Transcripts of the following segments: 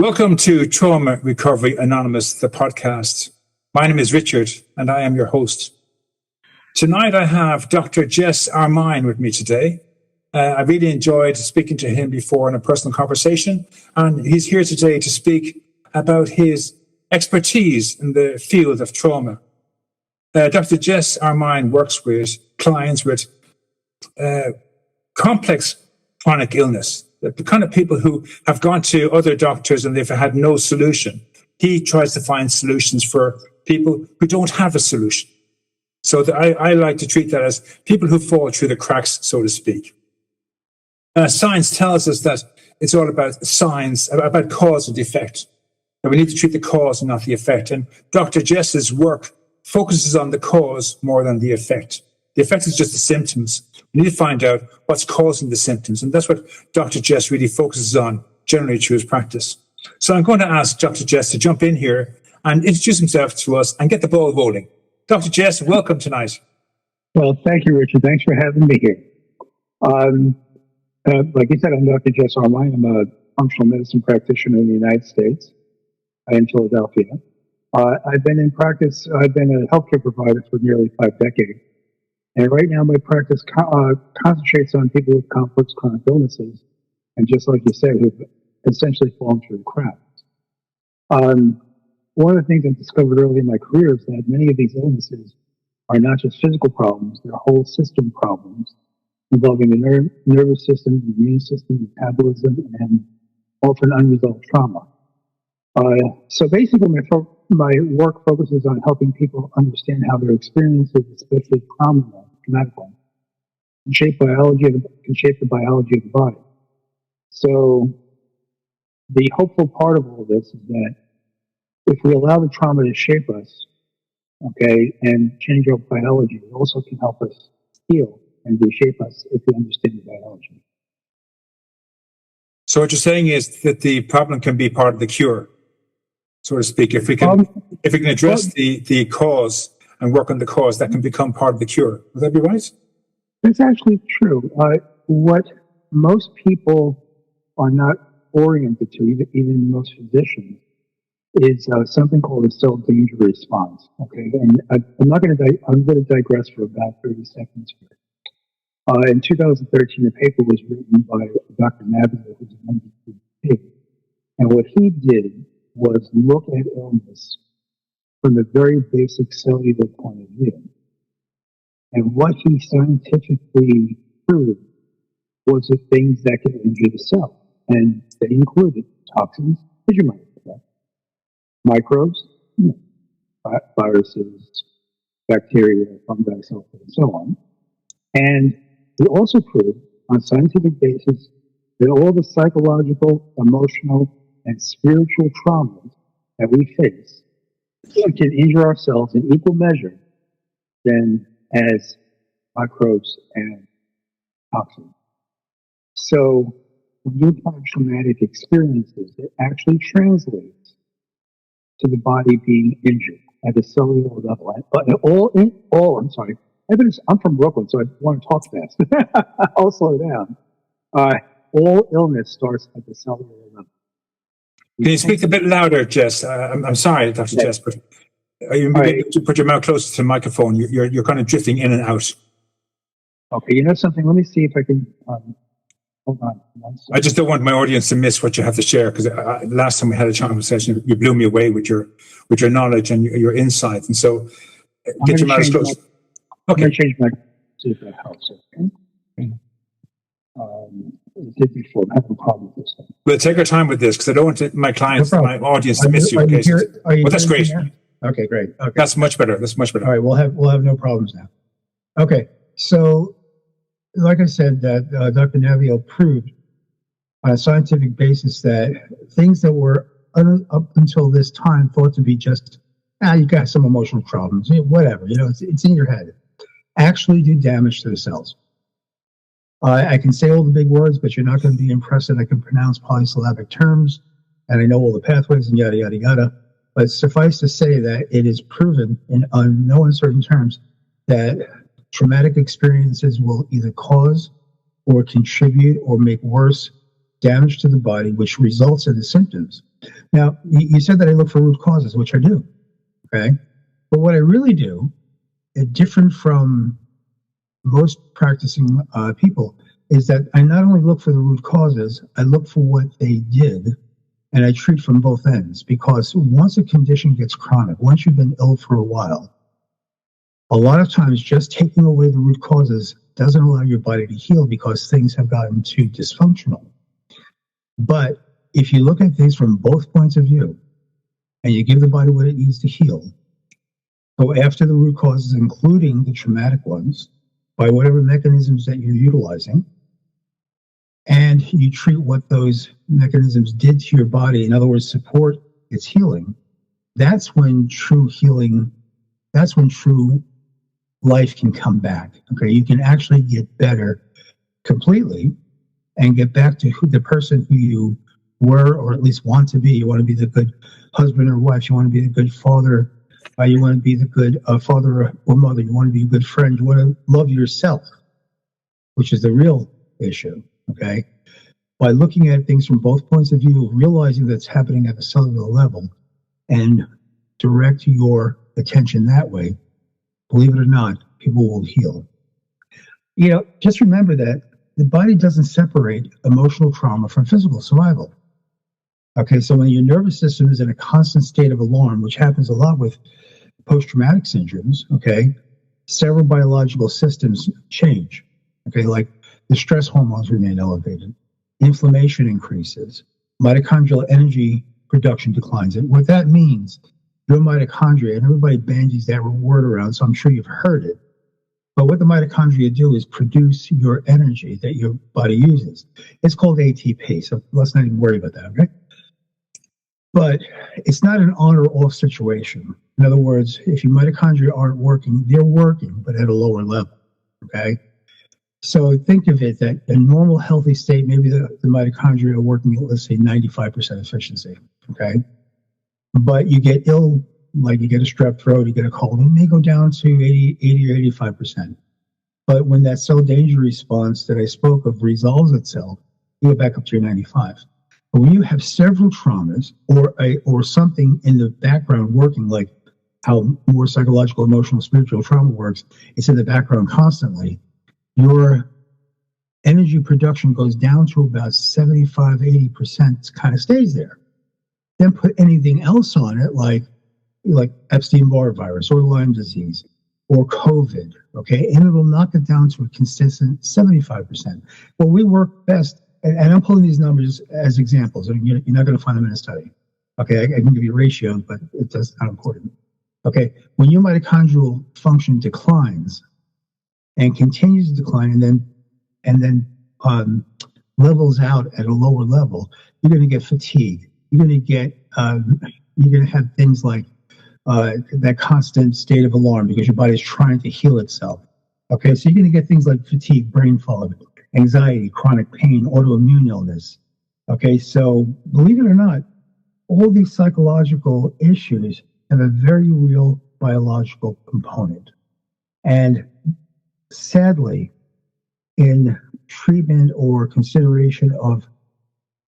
Welcome to Trauma Recovery Anonymous, the podcast. My name is Richard, and I am your host. Tonight, I have Dr.Jess Armine with me today. I really enjoyed speaking to him before in a personal conversation, and he's here today to speak about his expertise in the field of trauma. Dr.Jess Armine works with clients with complex chronic illness, the kind of people who have gone to other doctors and they've had no solution. He tries to find solutions for people who don't have a solution. So I like to treat that as people who fall through the cracks, so to speak. Science tells us that it's all about science, about cause and effect. And we need to treat the cause and not the effect. And Dr. Jess's work focuses on the cause more than the effect. The effect is just the symptoms. We need to find out what's causing the symptoms. And that's what Dr. Jess really focuses on generally through his practice. So I'm going to ask Dr. Jess to jump in here and introduce himself to us and get the ball rolling. Dr. Jess, welcome tonight. Well, thank you, Richard. Thanks for having me here. Like you said, I'm Dr. Jess Armine. I'm a functional medicine practitioner in the United States in Philadelphia. I've been in practice, I've been a healthcare provider for nearly 5 decades. And right now, my practice concentrates on people with complex chronic illnesses, and just like you said, who've essentially fallen through the cracks. One of the things I discovered early in my career is that many of these illnesses are not just physical problems, they're whole system problems involving the nervous system, the immune system, metabolism, and often unresolved trauma. So basically, my work focuses on helping people understand how their experiences, especially traumatic ones, can shape the biology of the body. So the hopeful part of all this is that if we allow the trauma to shape us, okay, and change our biology, it also can help us heal and reshape us if we understand the biology. So what you're saying is that the problem can be part of the cure, so to speak. If we can address the cause and work on the cause, that can become part of the cure. Would that be right? That's actually true. What most people are not oriented to, even most physicians, is something called a cell danger response. Okay, and I'm going to digress for about 30 seconds here. In 2013, a paper was written by Dr. Navio, who's an MD, and what he did was look at illness from the very basic cellular point of view. And what he scientifically proved was the things that can injure the cell. And they included toxins, as you might expect, microbes, viruses, bacteria, fungi, so forth and so on. And he also proved on a scientific basis that all the psychological, emotional, and spiritual traumas that we face can injure ourselves in equal measure than as microbes and toxins. So when you have traumatic experiences, it actually translates to the body being injured at the cellular level. I'm from Brooklyn, so I want to talk fast. I'll slow down. All illness starts at the cellular level. Can you speak a bit louder, Jess? I'm sorry, Dr. Jess, but are you maybe to put your mouth closer to the microphone? You're kind of drifting in and out. Okay, you know something? Let me see if I can. Hold on. I just don't want my audience to miss what you have to share, because last time we had a conversation, you blew me away with your knowledge and your insight. And so, get your mouth close. Okay. I'm going to change my. See if that helps. Okay. Did before. I'm having a problem with this thing. We'll take our time with this because I don't want my clients, my audience, to miss you. Okay, well, that's great. Okay, great. Okay, that's much better. That's much better. All right, we'll have no problems now. Okay, so like I said, that Dr. Navio proved on a scientific basis that things that were up until this time thought to be just you got some emotional problems, whatever, it's in your head, actually do damage to the cells. I can say all the big words, but you're not going to be impressed that I can pronounce polysyllabic terms, and I know all the pathways and yada, yada, yada. But suffice to say that it is proven in no uncertain terms that traumatic experiences will either cause or contribute or make worse damage to the body, which results in the symptoms. Now, you said that I look for root causes, which I do. Okay. But what I really do, different from most practicing people, is that I not only look for the root causes, I look for what they did, and I treat from both ends. Because once a condition gets chronic, once you've been ill for a while, a lot of times just taking away the root causes doesn't allow your body to heal because things have gotten too dysfunctional. But if you look at things from both points of view and you give the body what it needs to heal, go after the root causes, including the traumatic ones, by whatever mechanisms that you're utilizing, and you treat what those mechanisms did to your body, in other words, support its healing, that's when true healing, that's when true life can come back. Okay, you can actually get better completely and get back to the person who you were, or at least want to be. You want to be the good husband or wife. You want to be the good father. You want to be the good father or mother. You want to be a good friend. You want to love yourself, which is the real issue. Okay, by looking at things from both points of view, realizing that's happening at the cellular level, and direct your attention that way, believe it or not, people will heal. Just remember that the body doesn't separate emotional trauma from physical survival. Okay, so when your nervous system is in a constant state of alarm, which happens a lot with post-traumatic syndromes, okay, several biological systems change. Okay, like the stress hormones remain elevated, inflammation increases, mitochondrial energy production declines. And what that means, your mitochondria, and everybody bandies that word around, so I'm sure you've heard it. But what the mitochondria do is produce your energy that your body uses. It's called ATP, so let's not even worry about that, okay? But it's not an on or off situation. In other words, if your mitochondria aren't working, they're working, but at a lower level, okay? So think of it that a normal healthy state, maybe the mitochondria are working at, let's say, 95% efficiency, okay? But you get ill, like you get a strep throat, you get a cold, it may go down to 80 or 85%. But when that cell danger response that I spoke of resolves itself, you go back up to your 95. But when you have several traumas or something in the background working, like how more psychological, emotional, spiritual trauma works, it's in the background constantly, your energy production goes down to about 75, 80%, kind of stays there. Then put anything else on it, like Epstein-Barr virus or Lyme disease or COVID, okay? And it'll knock it down to a consistent 75%. Well, we work best, and I'm pulling these numbers as examples, and you're not going to find them in a study. Okay, I can give you ratios, but it's not important. Okay, when your mitochondrial function declines and continues to decline and then levels out at a lower level, you're going to get fatigue. You're going to have things like that constant state of alarm because your body is trying to heal itself. Okay, so you're going to get things like fatigue, brain fog, anxiety, chronic pain, autoimmune illness. Okay, so believe it or not, all these psychological issues have a very real biological component. And sadly, in treatment or consideration of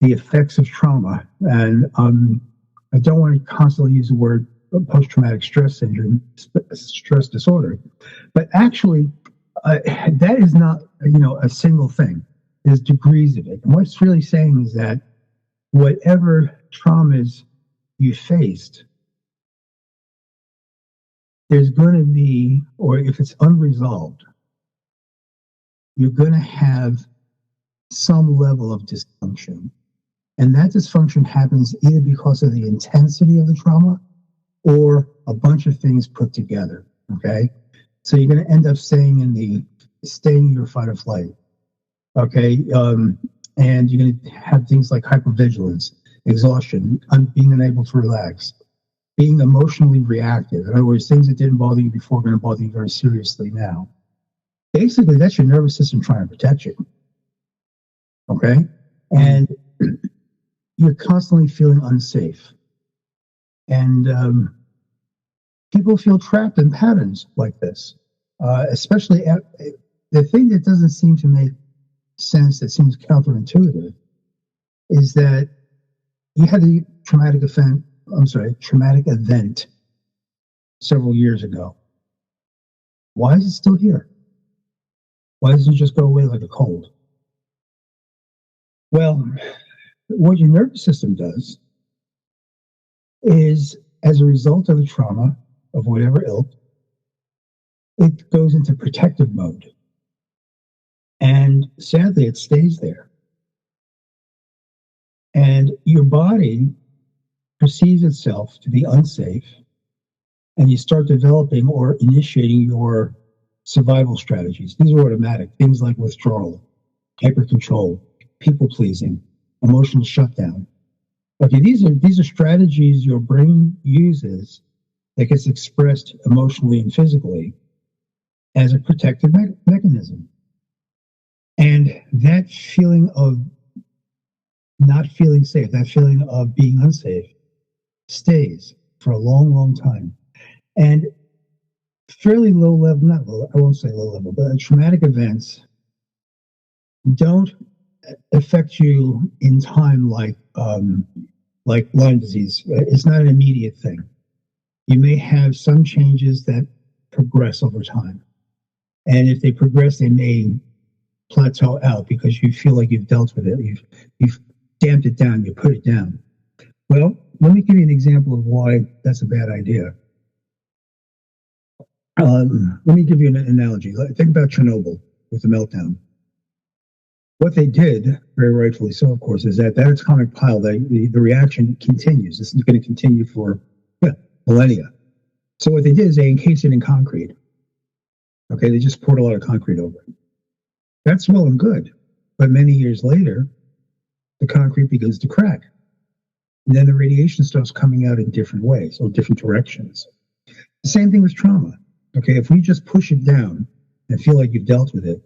the effects of trauma, and I don't want to constantly use the word post-traumatic stress syndrome, stress disorder, but actually that is not, a single thing. There's degrees of it. And what it's really saying is that whatever traumas you faced, there's going to be, or if it's unresolved, you're going to have some level of dysfunction. And that dysfunction happens either because of the intensity of the trauma or a bunch of things put together, okay? So you're going to end up staying in your fight or flight, okay? And you're going to have things like hypervigilance, exhaustion, being unable to relax, being emotionally reactive. In other words, things that didn't bother you before are going to bother you very seriously now. Basically, that's your nervous system trying to protect you, okay? And you're constantly feeling unsafe. And people feel trapped in patterns like this, especially the thing that doesn't seem to make sense, that seems counterintuitive, is that you had the traumatic event several years ago. Why is it still here? Why doesn't it just go away like a cold? Well, what your nervous system does is, as a result of the trauma of whatever ilk, it goes into protective mode. And sadly, it stays there. And your body perceives itself to be unsafe, and you start developing or initiating your survival strategies. These are automatic, things like withdrawal, hypercontrol, people pleasing, emotional shutdown. Okay, these are strategies your brain uses that gets expressed emotionally and physically as a protective mechanism. And that feeling of not feeling safe, that feeling of being unsafe, stays for a long, long time. And fairly low level, not low, I won't say low level, but traumatic events don't affect you in time like Lyme disease. It's not an immediate thing. You may have some changes that progress over time. And if they progress, they may plateau out because you feel like you've dealt with it. You've damped it down, you put it down. Well, let me give you an example of why that's a bad idea. Let me give you an analogy. Think about Chernobyl with the meltdown. What they did, very rightfully so, of course, is that atomic pile, the reaction continues. This is going to continue for millennia. So what they did is they encased it in concrete. Okay, they just poured a lot of concrete over it. That's well and good. But many years later, the concrete begins to crack. And then the radiation starts coming out in different ways or different directions. The same thing with trauma. Okay, if we just push it down and feel like you've dealt with it,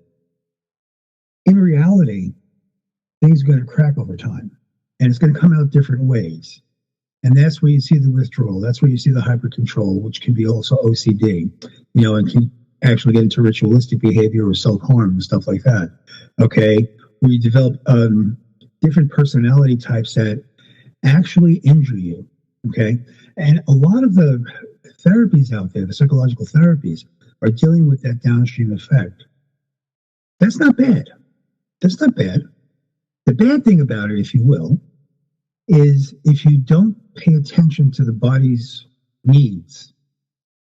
in reality, things are going to crack over time. And it's going to come out different ways. And that's where you see the withdrawal. That's where you see the hypercontrol, which can be also OCD, and can actually get into ritualistic behavior or self-harm and stuff like that. Okay, we develop different personality types that actually injure you. Okay, and a lot of the therapies out there, the psychological therapies, are dealing with that downstream effect. That's not bad. That's not bad. The bad thing about it, if you will, is if you don't pay attention to the body's needs,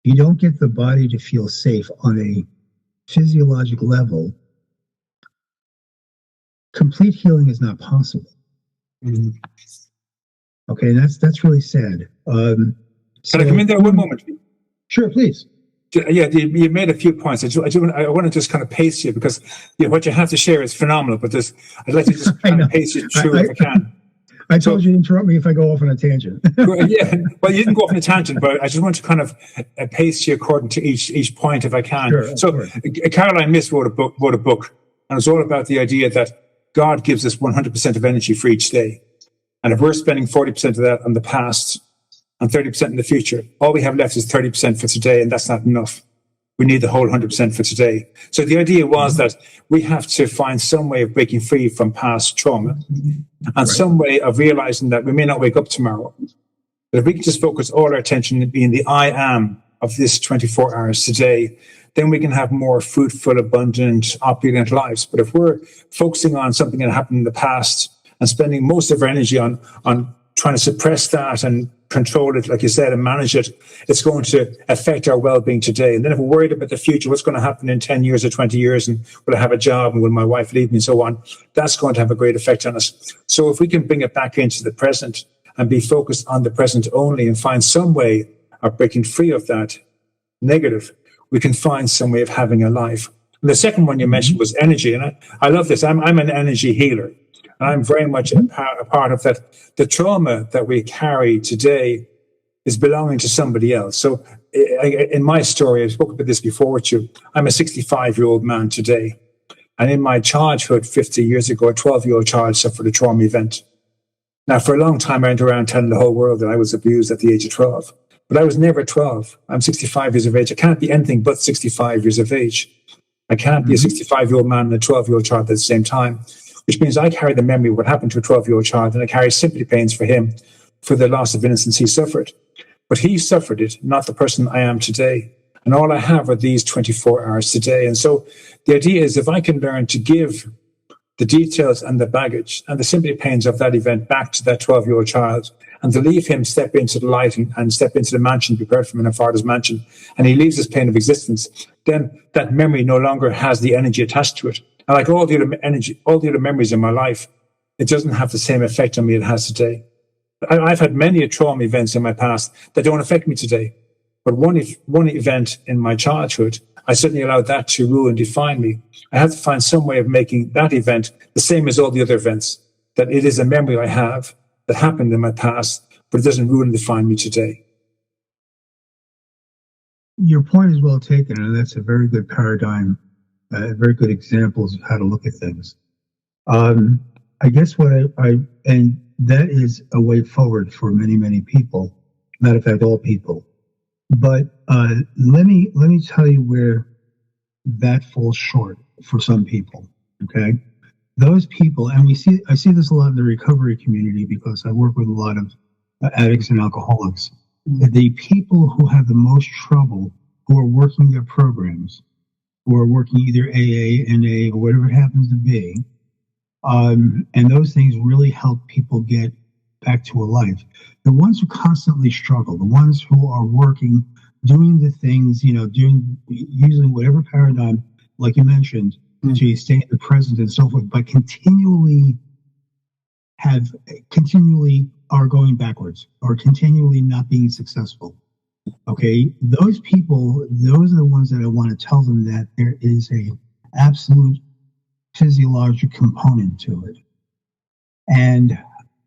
you don't get the body to feel safe on a physiologic level, complete healing is not possible. Mm-hmm. Okay, and that's really sad. Can I come in there one moment? Sure, please. Yeah, you made a few points. I want to just kind of pace you because what you have to share is phenomenal. But I'd like to just kind of pace you through if I can. I told you to interrupt me if I go off on a tangent. Yeah, well, you didn't go off on a tangent, but I just want to kind of pace you according to each point if I can. Sure, so, Caroline Myss wrote a book, and it's all about the idea that God gives us 100% of energy for each day, and if we're spending 40% of that on the past and 30% in the future, all we have left is 30% for today, and that's not enough. We need the whole 100% for today. So the idea was that we have to find some way of breaking free from past trauma and some way of realizing that we may not wake up tomorrow. But if we can just focus all our attention in being the I am of this 24 hours today, then we can have more fruitful, abundant, opulent lives. But if we're focusing on something that happened in the past and spending most of our energy on trying to suppress that and control it, like you said, and manage it, it's going to affect our well-being today. And then if we're worried about the future, what's going to happen in 10 years or 20 years, and will I have a job, and will my wife leave me, and so on, that's going to have a great effect on us. So if we can bring it back into the present and be focused on the present only and find some way of breaking free of that negative, we can find some way of having a life. And the second one you mentioned was energy. And I love this. I'm an energy healer. And I'm very much a part of that. The trauma that we carry today is belonging to somebody else. So in my story, I spoke about this before with you, I'm a 65-year-old man today. And in my childhood, 50 years ago, a 12-year-old child suffered a trauma event. Now, for a long time, I went around telling the whole world that I was abused at the age of 12. But I was never 12. I'm 65 years of age. I can't be anything but 65 years of age. I can't be a 65-year-old man and a 12-year-old child at the same time. which means I carry the memory of what happened to a 12-year-old child, and I carry sympathy pains for him for the loss of innocence he suffered. But he suffered it, not the person I am today. And all I have are these 24 hours today. And so the idea is, if I can learn to give the details and the baggage and the sympathy pains of that event back to that 12-year-old child, and to leave him step into the light and step into the mansion prepared for him in a Father's mansion, and he leaves his plane of existence, then that memory no longer has the energy attached to it. And like all the other memories in my life, it doesn't have the same effect on me it has today. I've had many trauma events in my past that don't affect me today. But one event in my childhood, I certainly allowed that to rule and define me. I have to find some way of making that event the same as all the other events, that it is a memory I have that happened in my past, but it doesn't rule and define me today. Your point is well taken, and that's a very good paradigm, very good examples of how to look at things. I guess what and that is a way forward for many, many people. Matter of fact, all people. But let me tell you where that falls short for some people. Okay, those people, and I see this a lot in the recovery community because I work with a lot of addicts and alcoholics. The people who have the most trouble, who are working their programs, who are working either AA, NA, or whatever it happens to be, and those things really help people get back to a life. The ones who constantly struggle, the ones who are working, doing the things, using whatever paradigm, like you mentioned, to stay in the present and so forth, but continually are going backwards or continually not being successful. Okay, those people, those are the ones that I want to tell them that there is a absolute physiological component to it. And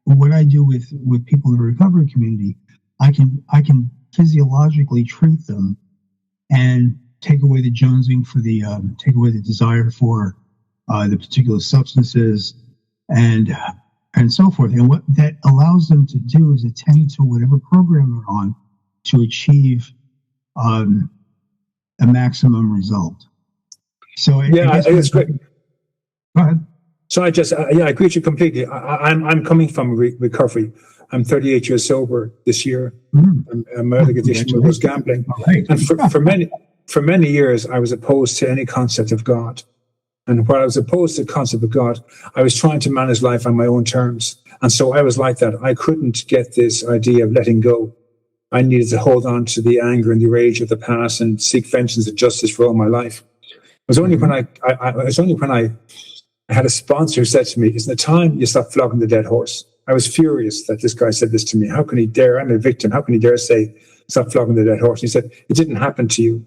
what I do with people in the recovery community, I can physiologically treat them and take away the jonesing for take away the desire for the particular substances and so forth. And what that allows them to do is attend to whatever program they're on to achieve a maximum result. So it's great. Go ahead. So I agree with you completely. I'm coming from recovery. I'm 38 years sober this year. My other addiction was gambling. Right. And for many years, I was opposed to any concept of God. And while I was opposed to the concept of God, I was trying to manage life on my own terms. And so I was like that. I couldn't get this idea of letting go. I needed to hold on to the anger and the rage of the past and seek vengeance and justice for all my life. It was only when I had a sponsor who said to me, "Isn't it time you stop flogging the dead horse?" I was furious that this guy said this to me. How can he dare? I'm a victim. How can he dare say, "Stop flogging the dead horse"? He said, "It didn't happen to you.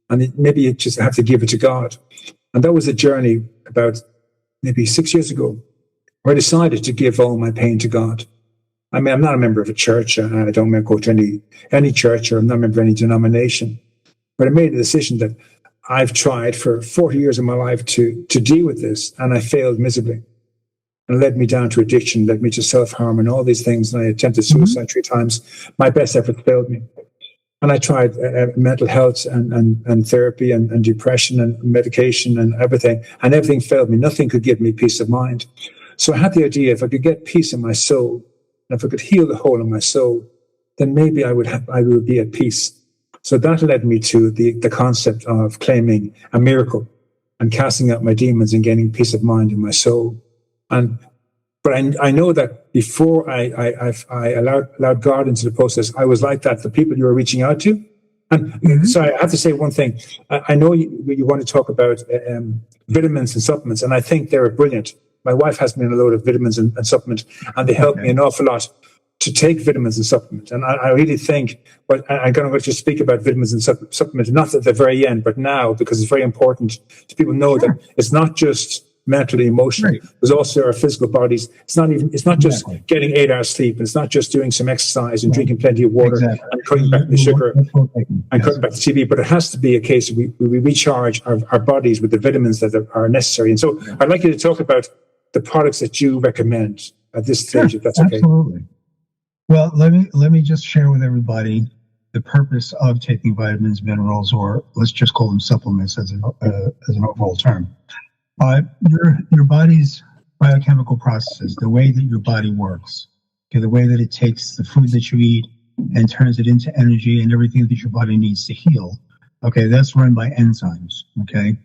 And maybe you just have to give it to God." And that was a journey about maybe 6 years ago, where I decided to give all my pain to God. I mean, I'm not a member of a church. I don't go to any church, or I'm not a member of any denomination. But I made a decision that I've tried for 40 years of my life to deal with this, and I failed miserably. And it led me down to addiction, led me to self-harm and all these things. And I attempted suicide 3 times. My best efforts failed me. And I tried mental health and therapy and depression and medication and everything failed me. Nothing could give me peace of mind. So I had the idea, if I could get peace in my soul, and if I could heal the hole in my soul, then maybe I would be at peace. So that led me to the concept of claiming a miracle and casting out my demons and gaining peace of mind in my soul. But I know that before I allowed God into the process, I was like that. The people you were reaching out to, and sorry, I have to say one thing. I know you want to talk about vitamins and supplements, and I think they're brilliant. My wife has me on a load of vitamins and supplements, and they help me an awful lot to take vitamins and supplements. And I really think, but I'm going to just speak about vitamins and supplements, not at the very end, but now, because it's very important to people know that it's not just mentally, emotionally. Right. There's also our physical bodies. It's not just getting 8 hours sleep. And it's not just doing some exercise and drinking plenty of water and cutting back the sugar and cutting back the TV. But it has to be a case of we recharge our bodies with the vitamins that are necessary. And so I'd like you to talk about the products that you recommend at this stage, if that's okay. Absolutely. Well, let me just share with everybody the purpose of taking vitamins, minerals, or let's just call them supplements as an overall term. Your body's biochemical processes, the way that your body works, okay, the way that it takes the food that you eat and turns it into energy and everything that your body needs to heal. Okay, that's run by enzymes. Okay,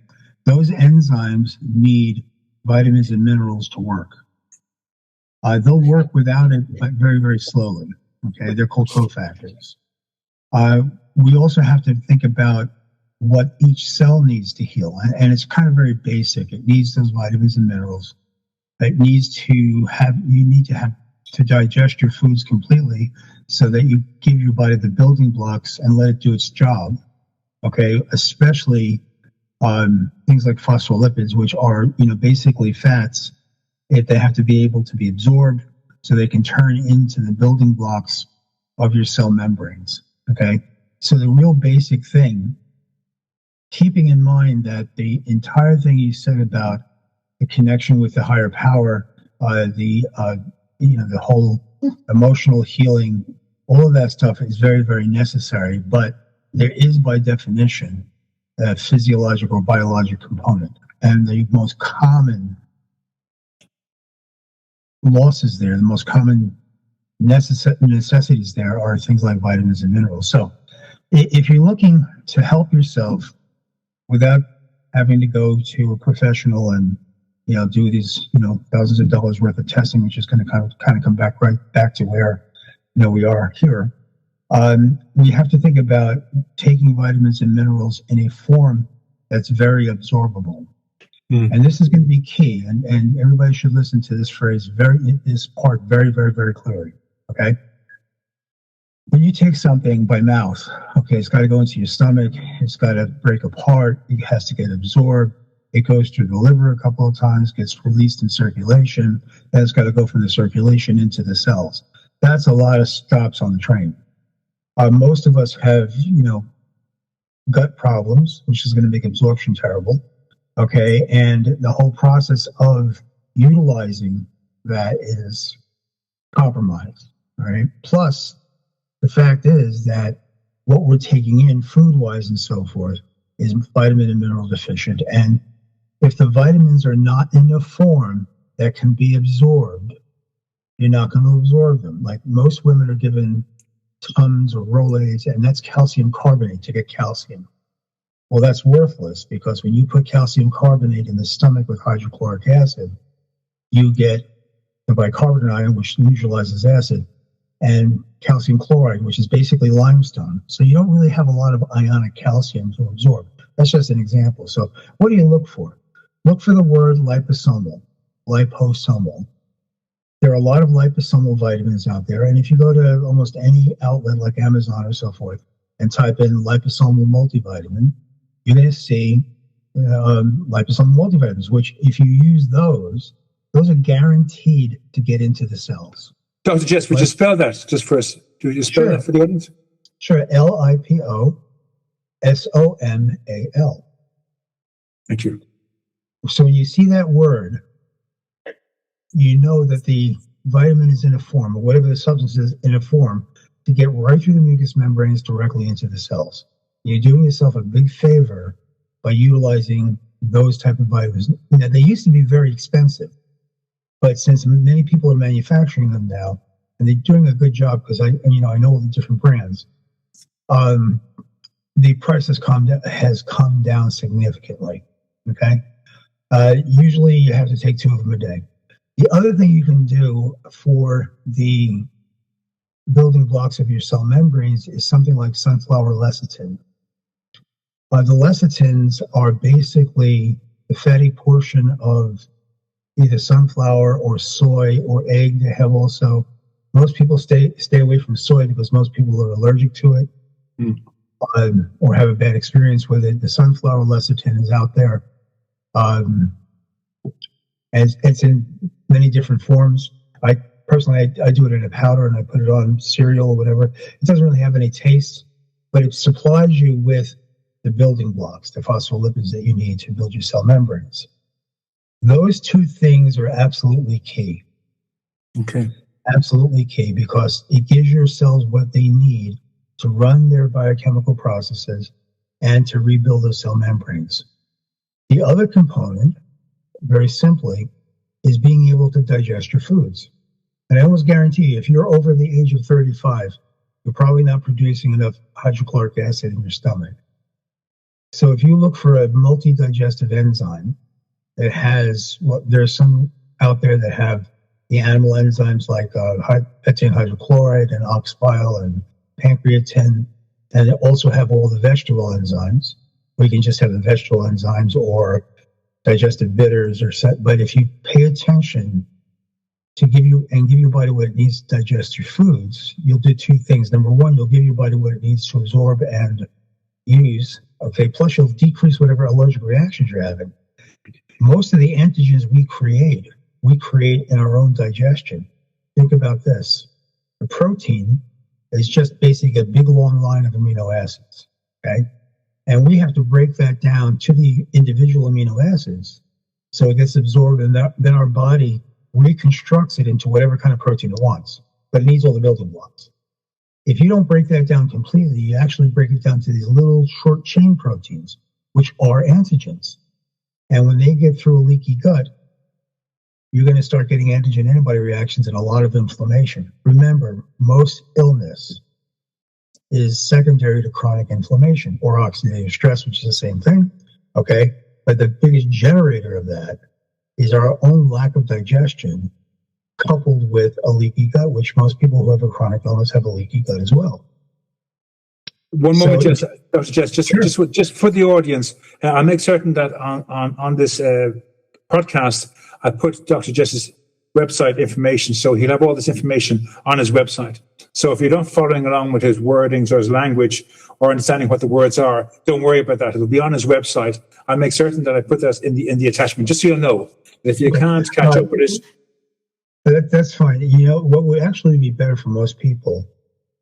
those enzymes need vitamins and minerals to work. They'll work without it, but very, very slowly. Okay, they're called cofactors. We also have to think about what each cell needs to heal, and it's kind of very basic. It needs those vitamins and minerals. It needs to have. You need to have to digest your foods completely, so that you give your body the building blocks and let it do its job. Okay, especially things like phospholipids, which are basically fats. They have to be able to be absorbed so they can turn into the building blocks of your cell membranes. Okay, so the real basic thing, keeping in mind that the entire thing you said about the connection with the higher power, the whole emotional healing, all of that stuff is very, very necessary. But there is, by definition, a physiological or biological component, and the most common losses there, the most common necessities there are things like vitamins and minerals. So if you're looking to help yourself without having to go to a professional and do these thousands of dollars worth of testing, which is going to kind of come back right back to where we are here, we have to think about taking vitamins and minerals in a form that's very absorbable. And this is going to be key, and everybody should listen to this phrase, this part very, very, very clearly. Okay, when you take something by mouth, okay, it's got to go into your stomach, it's got to break apart, it has to get absorbed, it goes through the liver a couple of times, gets released in circulation, then it's got to go from the circulation into the cells. That's a lot of stops on the train. Most of us have, gut problems, which is going to make absorption terrible. Okay, and the whole process of utilizing that is compromised. All right. Plus, the fact is that what we're taking in food-wise and so forth is vitamin and mineral deficient. And if the vitamins are not in a form that can be absorbed, you're not going to absorb them. Like most women are given Tums or Rolaids, and that's calcium carbonate to get calcium. Well, that's worthless, because when you put calcium carbonate in the stomach with hydrochloric acid, you get the bicarbonate ion, which neutralizes acid, and calcium chloride, which is basically limestone. So you don't really have a lot of ionic calcium to absorb. That's just an example. So what do you look for? Look for the word liposomal. There are a lot of liposomal vitamins out there, and if you go to almost any outlet like Amazon or so forth and type in liposomal multivitamin, you're going to see liposomal multivitamins, which if you use those are guaranteed to get into the cells. Dr. Jess, would you spell that just for us? Do you spell that for the audience? Sure. LIPOSOMAL. Thank you. So when you see that word, you know that the vitamin is in a form, or whatever the substance is in a form, to get right through the mucous membranes directly into the cells. You're doing yourself a big favor by utilizing those type of vitamins. Now, they used to be very expensive, but since many people are manufacturing them now, and they're doing a good job, because I know all the different brands, the price has come down significantly. Okay, usually you have to take 2 of them a day. The other thing you can do for the building blocks of your cell membranes is something like sunflower lecithin. The lecithins are basically the fatty portion of either sunflower or soy or egg. They have also, most people stay away from soy because most people are allergic to it or have a bad experience with it. The sunflower lecithin is out there. It's in many different forms. I personally do it in a powder and I put it on cereal or whatever. It doesn't really have any taste, but it supplies you with the building blocks, the phospholipids that you need to build your cell membranes. Those 2 things are absolutely key. Okay. Absolutely key, because it gives your cells what they need to run their biochemical processes and to rebuild those cell membranes. The other component, very simply, is being able to digest your foods. And I almost guarantee you, if you're over the age of 35, you're probably not producing enough hydrochloric acid in your stomach. So if you look for a multi-digestive enzyme that has, well, there's some out there that have the animal enzymes like ethylene hydrochloride and ox bile and pancreatin, and they also have all the vegetable enzymes. We can just have the vegetable enzymes or digestive bitters or set. But if you pay attention to give your body what it needs to digest your foods, you'll do two things. Number one, you'll give your body what it needs to absorb and use. Okay, plus you'll decrease whatever allergic reactions you're having. Most of the antigens we create in our own digestion. Think about this. The protein is just basically a big long line of amino acids, okay? And we have to break that down to the individual amino acids so it gets absorbed, and then our body reconstructs it into whatever kind of protein it wants, but it needs all the building blocks. If you don't break that down completely, you actually break it down to these little short chain proteins, which are antigens. And when they get through a leaky gut, you're going to start getting antigen antibody reactions and a lot of inflammation. Remember, most illness is secondary to chronic inflammation or oxidative stress, which is the same thing, okay? But the biggest generator of that is our own lack of digestion coupled with a leaky gut, which most people who have a chronic illness have a leaky gut as well. One moment, Dr. Jess, Sure. just for the audience, I'll make certain that on this podcast, I put Dr. Jess's website information, so he'll have all this information on his website. So if you're not following along with his wordings or his language or understanding what the words are, don't worry about that. It'll be on his website. I'll make certain that I put that in the attachment, just so you'll know. If you can't catch up with it, that's fine. You know, what would actually be better for most people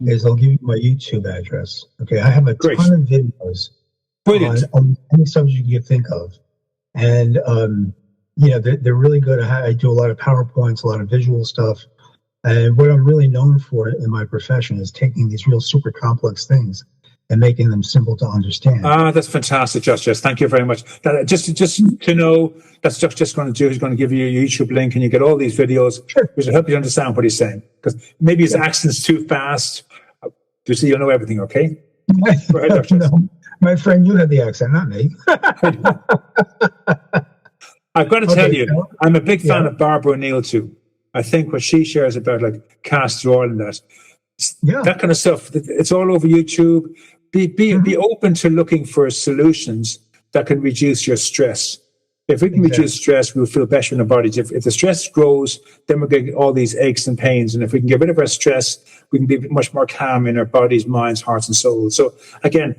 is I'll give you my YouTube address. Okay, I have a ton of videos on any subject you can think of. And, you know, they're really good. I do a lot of PowerPoints, a lot of visual stuff. And what I'm really known for in my profession is taking these real super complex things and making them simple to understand. That's fantastic, Jess. Thank you very much. Just to know, that's just going to do. He's going to give you a YouTube link, and you get all these videos, which will help you understand what he's saying. Because maybe his accent's too fast. Just so you know everything, okay? Right, Dr. No, my friend, you had the accent, not me. I've got to tell you, I'm a big fan of Barbara O'Neill too. I think what she shares about like castor oil and that kind of stuff, it's all over YouTube. Be open to looking for solutions that can reduce your stress. If we can reduce stress, we'll feel better in our bodies. If the stress grows, then we're getting all these aches and pains. And if we can get rid of our stress, we can be much more calm in our bodies, minds, hearts, and souls. So again,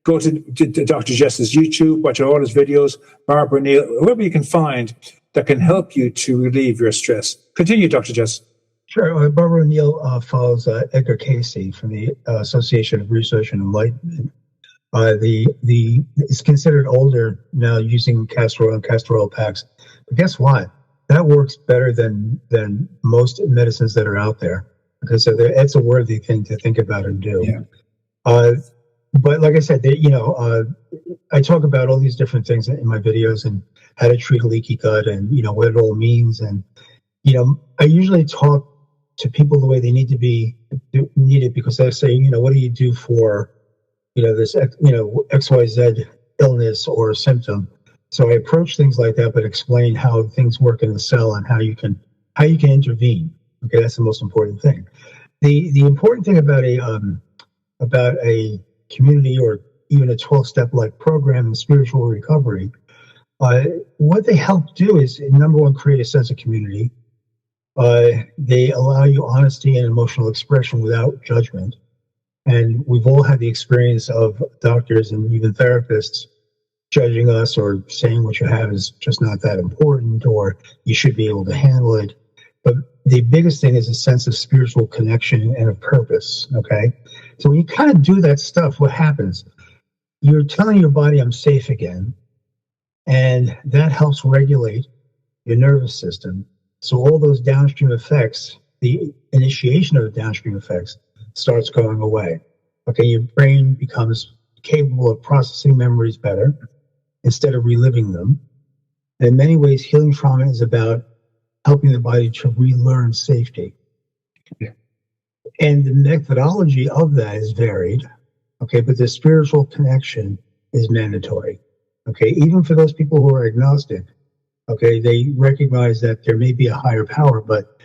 go to Dr. Jess's YouTube, watch all his videos, Barbara O'Neill, whoever you can find that can help you to relieve your stress. Continue, Dr. Jess. Sure. Barbara O'Neill follows Edgar Casey from the Association of Research and Enlightenment. It's considered older now using castor oil and castor oil packs. But guess what? That works better than most medicines that are out there, because it's a worthy thing to think about and do. Yeah. But like I said, I talk about all these different things in my videos and how to treat a leaky gut and, what it all means. And, I usually talk to people the way they need it, because they say, what do you do for, this, XYZ illness or symptom? So I approach things like that, but explain how things work in the cell and how you can intervene. Okay, that's the most important thing. The important thing about a community or even a 12-step like program in spiritual recovery, what they help do is, number one, create a sense of community. They allow you honesty and emotional expression without judgment. And we've all had the experience of doctors and even therapists judging us or saying what you have is just not that important, or you should be able to handle it. But the biggest thing is a sense of spiritual connection and of purpose, okay? So when you kind of do that stuff, what happens? You're telling your body, I'm safe again, and that helps regulate your nervous system. So all those downstream effects, the initiation of the downstream effects starts going away. Okay, your brain becomes capable of processing memories better instead of reliving them. And in many ways, healing trauma is about helping the body to relearn safety. Yeah. And the methodology of that is varied, okay, but the spiritual connection is mandatory, okay, even for those people who are agnostic, okay, they recognize that there may be a higher power, but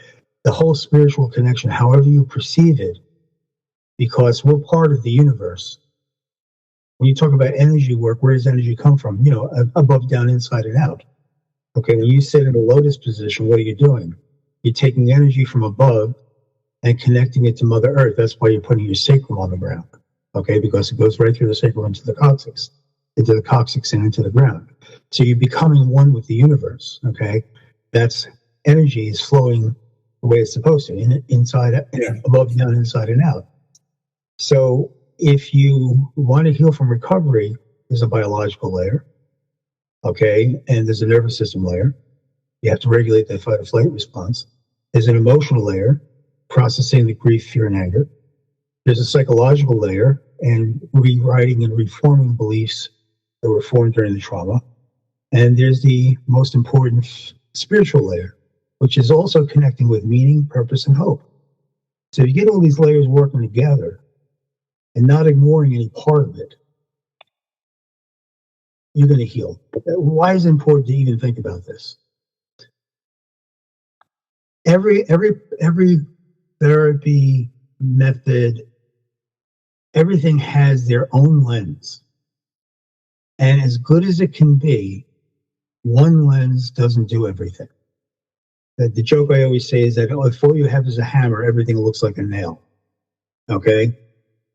the whole spiritual connection, however you perceive it, because we're part of the universe. When you talk about energy work, where does energy come from? You know, above, down, inside, and out. Okay, when you sit in a lotus position, what are you doing? You're taking energy from above and connecting it to Mother Earth. That's why you're putting your sacrum on the ground. Okay, because it goes right through the sacrum into the coccyx, and into the ground. So you're becoming one with the universe. Okay, that's energy is flowing the way it's supposed to, inside, above, down, inside, and out. So if you want to heal from recovery, there's a biological layer, okay, and there's a nervous system layer. You have to regulate that fight or flight response. There's an emotional layer, processing the grief, fear, and anger. There's a psychological layer, and rewriting and reforming beliefs that were formed during the trauma. And there's the most important spiritual layer, which is also connecting with meaning, purpose, and hope. So you get all these layers working together and not ignoring any part of it, you're going to heal. Why is it important to even think about this? Every therapy method, everything has their own lens. And as good as it can be, one lens doesn't do everything. The joke I always say is that if all you have is a hammer, everything looks like a nail. Okay?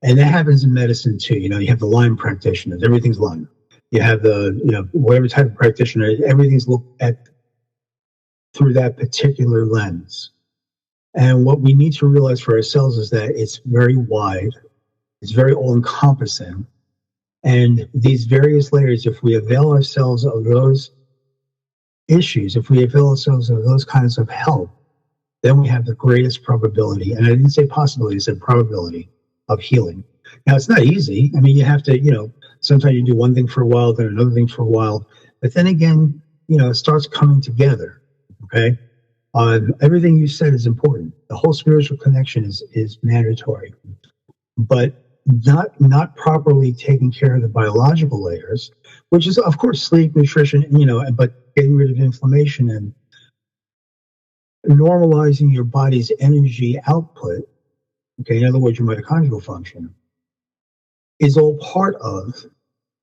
And that happens in medicine too. You know, you have the Lyme practitioners, everything's Lyme. You have the, you know, whatever type of practitioner, everything's looked at through that particular lens. And what we need to realize for ourselves is that it's very wide, it's very all-encompassing. And these various layers, if we avail ourselves of those issues, if we avail ourselves of those kinds of help, then we have the greatest probability, and I didn't say possibility, I said probability, of healing. Now, it's not easy. I mean, you have to, you know, sometimes you do one thing for a while, then another thing for a while. But then again, you know, it starts coming together, okay? Everything you said is important. The whole spiritual connection is mandatory. But not properly taking care of the biological layers, which is, of course, sleep, nutrition, you know, but getting rid of inflammation and normalizing your body's energy output, okay, in other words, your mitochondrial function, is all part of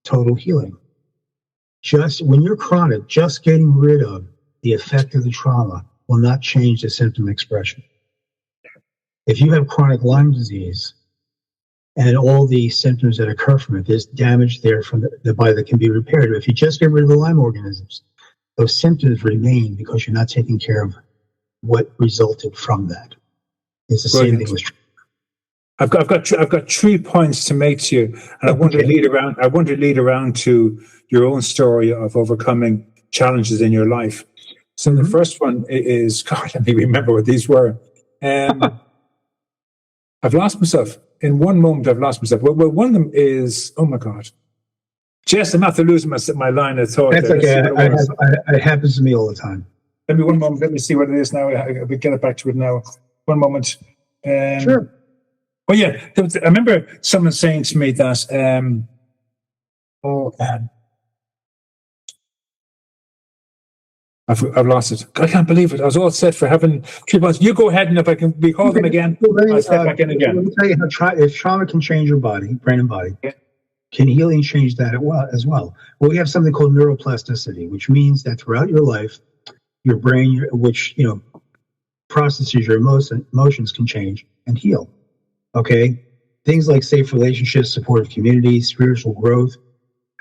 total healing. Just when you're chronic, just getting rid of the effect of the trauma will not change the symptom expression. If you have chronic Lyme disease and all the symptoms that occur from it, there's damage there from the body that can be repaired. But if you just get rid of the Lyme organisms, those symptoms remain because you're not taking care of what resulted from that. It's the same thing with. I've got 3 points to make to you, and I want to lead around. I want to lead around to your own story of overcoming challenges in your life. So the first one is, God, let me remember what these were. I've lost myself. In one moment, I've lost myself. Well, one of them is, oh my God. Jess, I'm after losing my line of thought. That's okay. It happens to me all the time. Let me one moment. Let me see what it is now. I'll get it back to it now. One moment. Sure. Oh yeah, I remember someone saying to me that, I've lost it. I can't believe it. I was all set for having 3 months. You go ahead, and if I can recall them again, I'll step back in again. Let me tell you how if trauma can change your body, brain and body, can healing change that as well? Well, we have something called neuroplasticity, which means that throughout your life, your brain, which, you know, processes your emotions, can change and heal. Okay? Things like safe relationships, supportive communities, spiritual growth,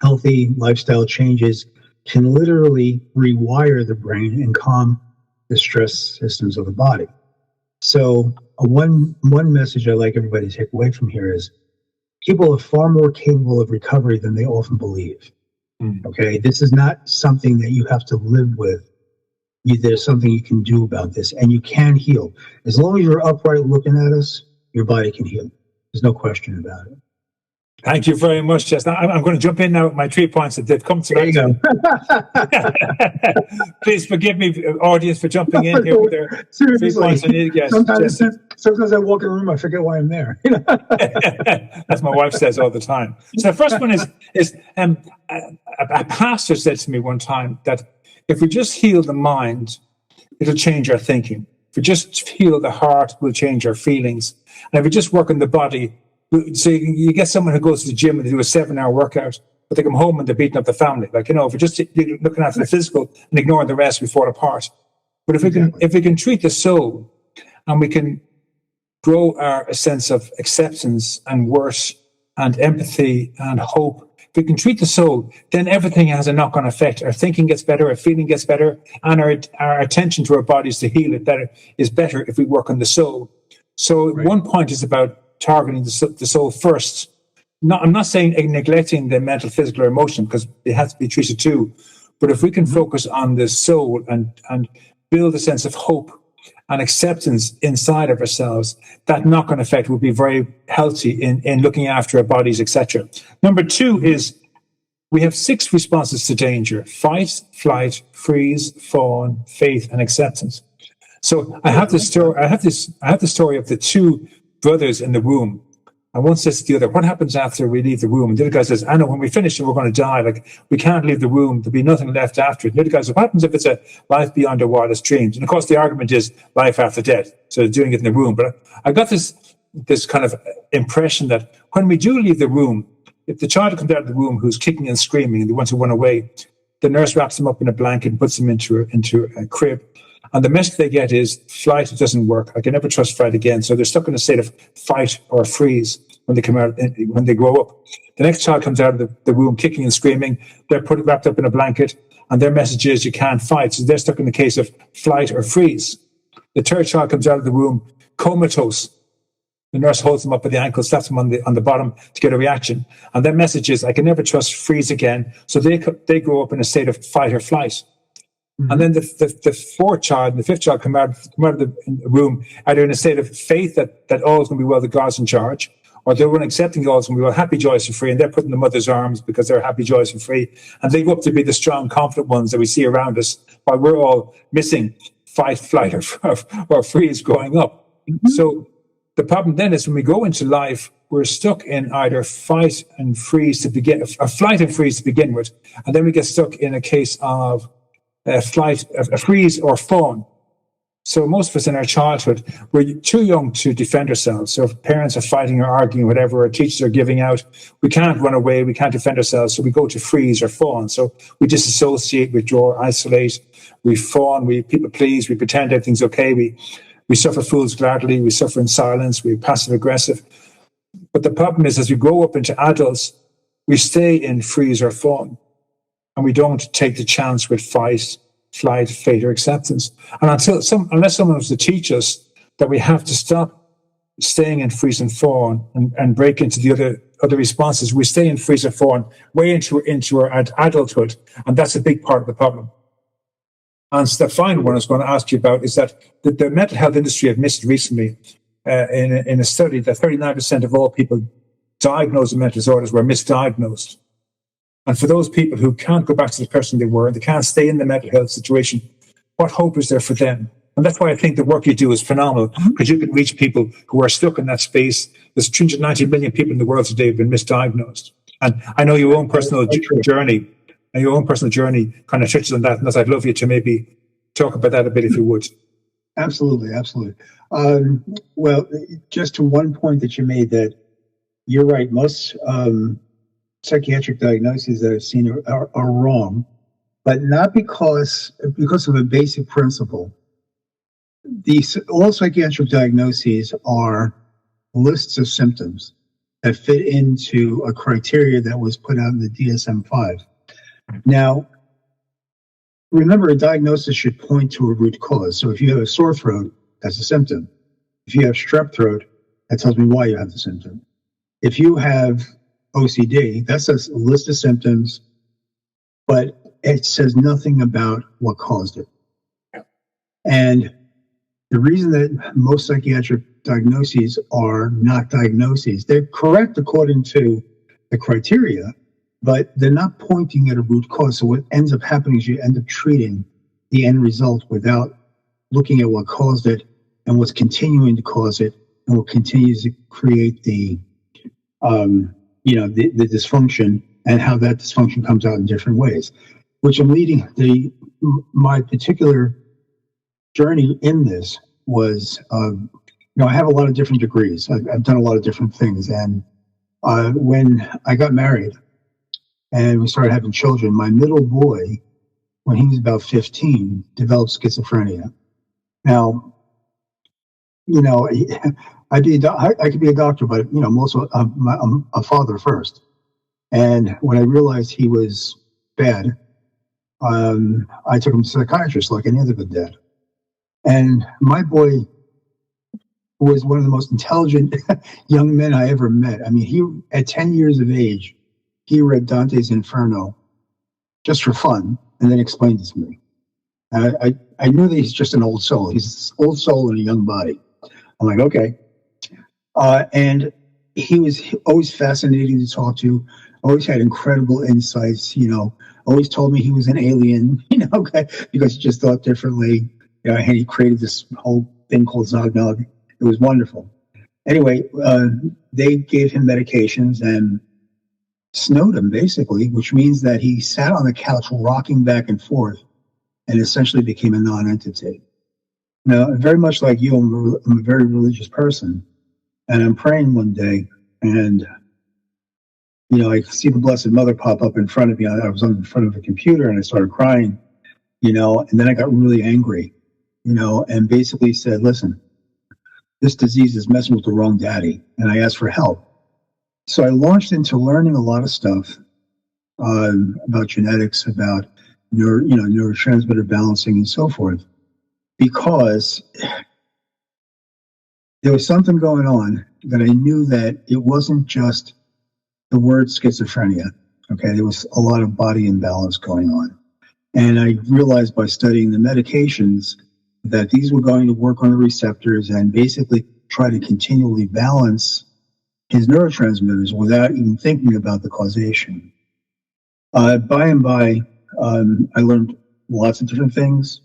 healthy lifestyle changes can literally rewire the brain and calm the stress systems of the body. So one message I'd like everybody to take away from here is people are far more capable of recovery than they often believe. Okay? This is not something that you have to live with. There's something you can do about this, and you can heal. As long as you're upright looking at us, your body can heal. There's no question about it. Thank you very much, Jess. Now, I'm going to jump in now with my 3 points that they've come to There you go. Please forgive me, audience, for jumping in here with their 3 points I need to get. Sometimes I walk in a room, I forget why I'm there. As my wife says all the time. So the first one is a pastor said to me one time that if we just heal the mind, it'll change our thinking. If we just heal the heart, we'll change our feelings. And if we just work on the body, so you get someone who goes to the gym and they do a 7-hour workout, but they come home and they're beating up the family. Like, if we're just looking after the physical and ignoring the rest, we fall apart. But if we can treat the soul and we can grow a sense of acceptance and worth and empathy and hope, if we can treat the soul, then everything has a knock-on effect. Our thinking gets better, our feeling gets better, and our attention to our bodies to heal it better is better if we work on the soul. So one point is about targeting the soul first. I'm not saying neglecting the mental, physical, or emotional, because it has to be treated too. But if we can focus on the soul and build a sense of hope and acceptance inside of ourselves, that knock-on effect will be very healthy in looking after our bodies, etc. Number 2 is we have 6 responses to danger: fight, flight, freeze, fawn, faith, and acceptance. So I have the story of the 2 brothers in the room. And one says to the other, what happens after we leave the room? And the other guy says, I know, when we finish it, we're going to die. Like, we can't leave the room. There'll be nothing left after it. And the other guy says, what happens if it's a life beyond our wildest dreams? And of course, the argument is life after death. So they're doing it in the room. But I got this kind of impression that when we do leave the room, if the child comes out of the room who's kicking and screaming and they want to run away, the nurse wraps him up in a blanket and puts him into a crib. And the message they get is, flight doesn't work. I can never trust flight again. So they're stuck in a state of fight or freeze when they come out, when they grow up. The next child comes out of the room kicking and screaming. They're wrapped up in a blanket, and their message is, you can't fight. So they're stuck in the case of flight or freeze. The third child comes out of the room comatose. The nurse holds them up by the ankle, slaps them on the bottom to get a reaction. And their message is, I can never trust freeze again. So they grow up in a state of fight or flight. And then the fourth child and the fifth child come out of the room either in a state of faith that all is going to be well, that God's in charge, or they're accepting all is going to be well, happy, joyous, and free, and they're put in the mother's arms because they're happy, joyous, and free. And they go up to be the strong, confident ones that we see around us, while we're all missing fight, flight, or freeze growing up. So the problem then is when we go into life, we're stuck in either fight and freeze to begin, or flight and freeze to begin with, and then we get stuck in a case of flight, a freeze or fawn. So most of us in our childhood, we're too young to defend ourselves. So if parents are fighting or arguing, whatever, or teachers are giving out, we can't run away, we can't defend ourselves, so we go to freeze or fawn. So we disassociate, withdraw, isolate, we fawn, we people please, we pretend everything's okay, we suffer fools gladly, we suffer in silence, we're passive aggressive. But the problem is, as we grow up into adults, we stay in freeze or fawn. And we don't take the chance with fight, flight, fate, or acceptance. And unless someone was to teach us that we have to stop staying in freeze and fawn and break into the other responses, we stay in freeze and fawn way into our adulthood. And that's a big part of the problem. And the final one I was going to ask you about is that the mental health industry have missed recently in a study that 39% of all people diagnosed with mental disorders were misdiagnosed. And for those people who can't go back to the person they were and they can't stay in the mental health situation, what hope is there for them? And that's why I think the work you do is phenomenal, because you can reach people who are stuck in that space. There's 390 million people in the world today who have been misdiagnosed. And I know your own personal journey kind of touches on that. And I'd love you to maybe talk about that a bit if you would. Absolutely. Well, just to one point that you made, that you're right, most psychiatric diagnoses that I've seen are wrong, but not because of a basic principle. All psychiatric diagnoses are lists of symptoms that fit into a criteria that was put out in the DSM-5. Now, remember, a diagnosis should point to a root cause. So if you have a sore throat, that's a symptom. If you have strep throat, that tells me why you have the symptom. If you have OCD, that's a list of symptoms, but it says nothing about what caused it. And the reason that most psychiatric diagnoses are not diagnoses, they're correct according to the criteria, but they're not pointing at a root cause. So what ends up happening is you end up treating the end result without looking at what caused it and what's continuing to cause it and what continues to create the the dysfunction and how that dysfunction comes out in different ways. Which I'm leading my particular journey in this was, I have a lot of different degrees. I've done a lot of different things, and when I got married and we started having children, my middle boy, when he was about 15, developed schizophrenia. Now, I could be a doctor, but I'm also I'm a father first. And when I realized he was bad, I took him to a psychiatrist like any other good dad. And my boy was one of the most intelligent young men I ever met. I mean, he at 10 years of age, he read Dante's Inferno just for fun, and then explained it to me. I knew that he's just an old soul. He's an old soul in a young body. I'm like, okay. And he was always fascinating to talk to, always had incredible insights, always told me he was an alien, because he just thought differently. And he created this whole thing called Zognog. It was wonderful. Anyway, they gave him medications and snowed him, basically, which means that he sat on the couch rocking back and forth and essentially became a non-entity. Now, very much like you, I'm a very religious person, and I'm praying one day, and I see the Blessed Mother pop up in front of me. I was in front of a computer, and I started crying, and then I got really angry, and basically said, listen, this disease is messing with the wrong daddy, and I asked for help. So I launched into learning a lot of stuff about genetics, about neurotransmitter balancing, and so forth, because there was something going on that I knew that it wasn't just the word schizophrenia. Okay, there was a lot of body imbalance going on, and I realized by studying the medications that these were going to work on the receptors and basically try to continually balance his neurotransmitters without even thinking about the causation. By and by, I learned lots of different things.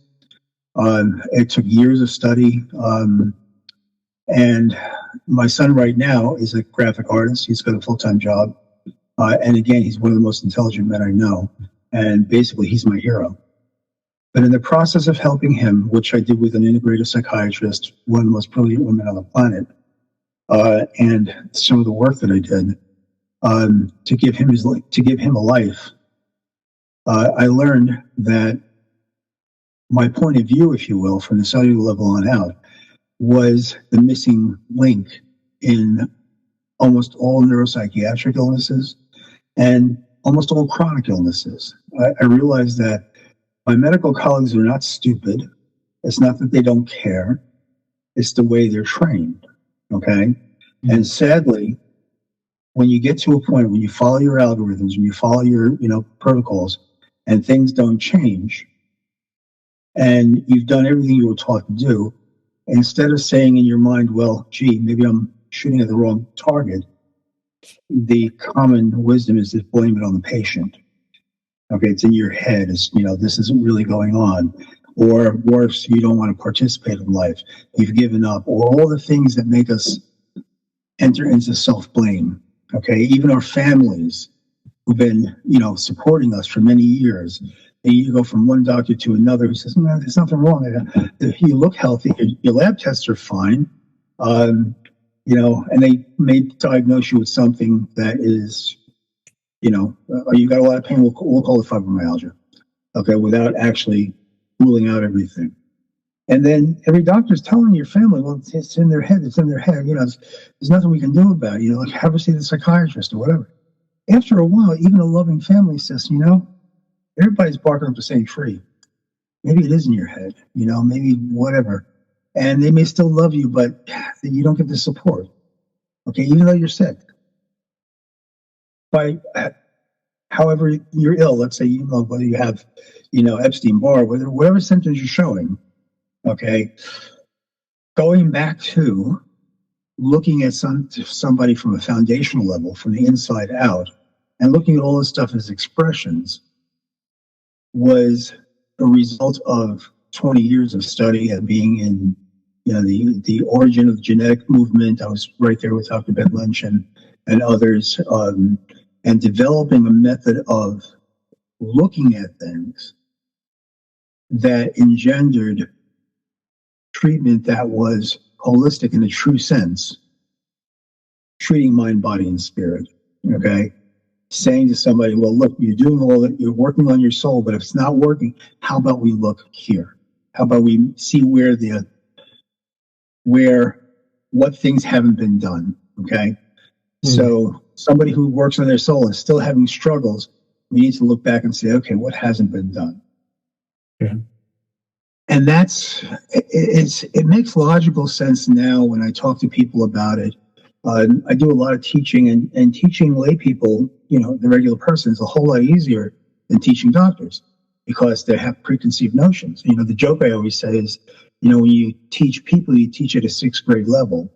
It took years of study. And my son right now is a graphic artist. He's got a full-time job. And again, he's one of the most intelligent men I know. And basically, he's my hero. But in the process of helping him, which I did with an integrative psychiatrist, one of the most brilliant women on the planet, and some of the work that I did to give him a life, I learned that my point of view, if you will, from the cellular level on out, was the missing link in almost all neuropsychiatric illnesses and almost all chronic illnesses. I realized that my medical colleagues are not stupid. It's not that they don't care. It's the way they're trained. Okay. Mm-hmm. And sadly, when you get to a point when you follow your algorithms, when you follow your, protocols, and things don't change, and you've done everything you were taught to do, instead of saying in your mind, well, gee, maybe I'm shooting at the wrong target, the common wisdom is to blame it on the patient. Okay, it's in your head. It's, this isn't really going on. Or worse, you don't want to participate in life. You've given up. Or all the things that make us enter into self-blame. Okay, even our families who've been, supporting us for many years. And you go from one doctor to another who says, no, there's nothing wrong. You look healthy. Your lab tests are fine. And they may diagnose you with something that is, you've got a lot of pain. We'll call it fibromyalgia. Okay, without actually ruling out everything. And then every doctor's telling your family, well, it's in their head. It's in their head. There's nothing we can do about it. Like have a see the psychiatrist or whatever. After a while, even a loving family says, everybody's barking up the same tree. Maybe it is in your head, maybe whatever. And they may still love you, but you don't get the support. Okay, even though you're sick. However you're ill, let's say, whether you have, Epstein-Barr, whatever symptoms you're showing, okay, going back to looking at somebody from a foundational level, from the inside out, and looking at all this stuff as expressions was a result of 20 years of study and being in, the origin of the genetic movement. I was right there with Dr. Ben Lynch and others, and developing a method of looking at things that engendered treatment that was holistic in a true sense, treating mind, body, and spirit. Okay, saying to somebody, well, look, you're doing all that, you're working on your soul, but if it's not working, how about we look here? How about we see what things haven't been done? Okay, so somebody who works on their soul is still having struggles. We need to look back and say, okay, what hasn't been done? Yeah. And it makes logical sense now when I talk to people about it. I do a lot of teaching, and teaching lay people, the regular person, is a whole lot easier than teaching doctors because they have preconceived notions. The joke I always say is, when you teach people, you teach at a 6th grade level.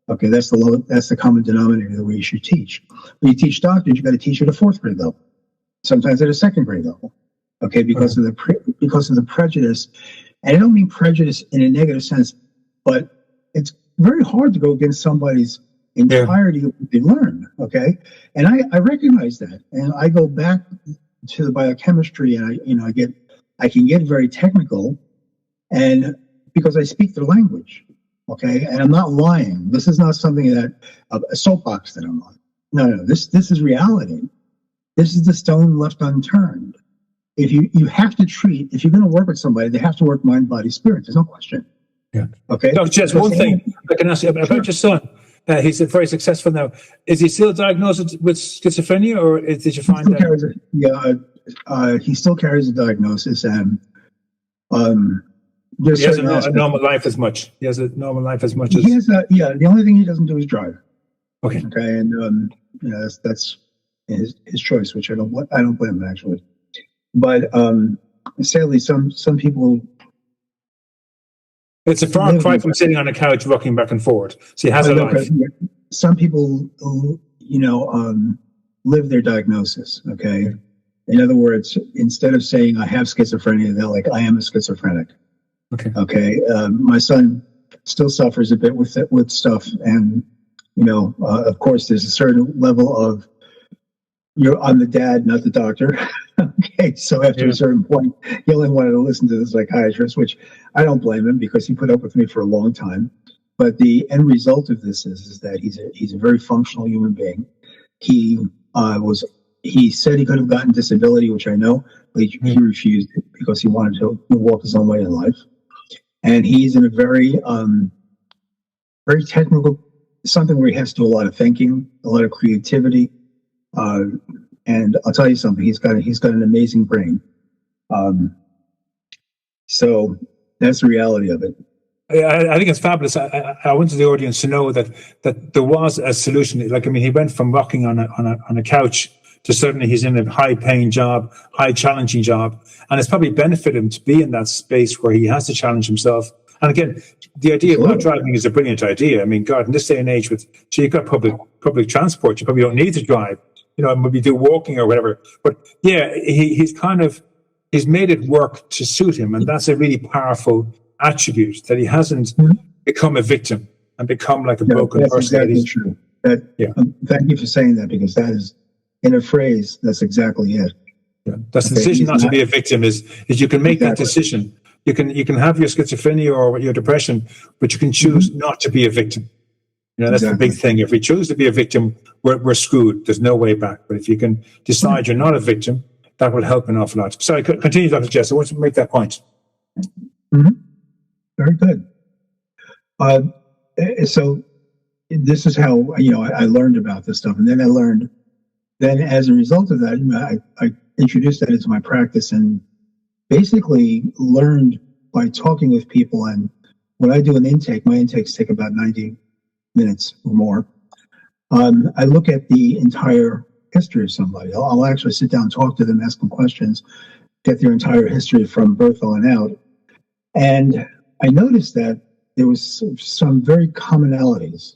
Okay, that's the common denominator the way you should teach. When you teach doctors, you got to teach at a 4th grade level, sometimes at a 2nd grade level. Okay, because of the prejudice. And I don't mean prejudice in a negative sense, but it's very hard to go against somebody's entirety of what they learned. Okay, and I recognize that, and I go back to the biochemistry, and I can get very technical, and because I speak their language. Okay, and I'm not lying. This is not something that a soapbox that I'm on. No. This is reality. This is the stone left unturned. If you have to treat, if you're going to work with somebody, they have to work mind, body, spirit. There's no question. Yeah. Okay. Dr. Jess, one thing I can ask you about your son. He's very successful now. Is he still diagnosed with schizophrenia, or did you find that? He still carries a diagnosis, and he has a normal life as much. He has a normal life as much as. He has the only thing he doesn't do is drive. Okay. Okay, and that's his choice, which I don't blame him actually. But sadly, some people. It's a far cry from sitting on a couch rocking back and forward. So he has a life. Some people, live their diagnosis. Okay. In other words, instead of saying I have schizophrenia, they're like, I am a schizophrenic. Okay. Okay. My son still suffers a bit with stuff, and of course, there's a certain level of I'm the dad, not the doctor. Okay, so after a certain point, he only wanted to listen to the psychiatrist, which I don't blame him because he put up with me for a long time. But the end result of this is that he's a very functional human being. He said he could have gotten disability, which I know, but he refused it because he wanted to walk his own way in life. And he's in a very very technical, something where he has to do a lot of thinking, a lot of creativity. And I'll tell you something, he's got an amazing brain. So that's the reality of it. I think it's fabulous. I wanted the audience to know that there was a solution. Like, he went from rocking on a couch to suddenly he's in a high paying job, high challenging job. And it's probably benefited him to be in that space where he has to challenge himself. And again, the idea of not driving is a brilliant idea. God, in this day and age you've got public transport, you probably don't need to drive. Maybe do walking or whatever. But yeah, he's made it work to suit him. And that's a really powerful attribute, that he hasn't become a victim and become like a broken person. That's exactly true. Thank you for saying that, because that is, in a phrase, that's exactly it. Yeah. That's the decision not to be a victim is you can make that decision. You can have your schizophrenia or your depression, but you can choose not to be a victim. That's the big thing. If we choose to be a victim, we're screwed. There's no way back. But if you can decide you're not a victim, that will help an awful lot. Sorry, continue, Dr. Jess. I want to make that point. Very good. So this is how I learned about this stuff, and then as a result of that, I introduced that into my practice, and basically learned by talking with people. And when I do an intake, my intakes take about 90 minutes or more. I look at the entire history of somebody. I'll actually sit down, talk to them, ask them questions, get their entire history from birth on out. And I noticed that there was some very commonalities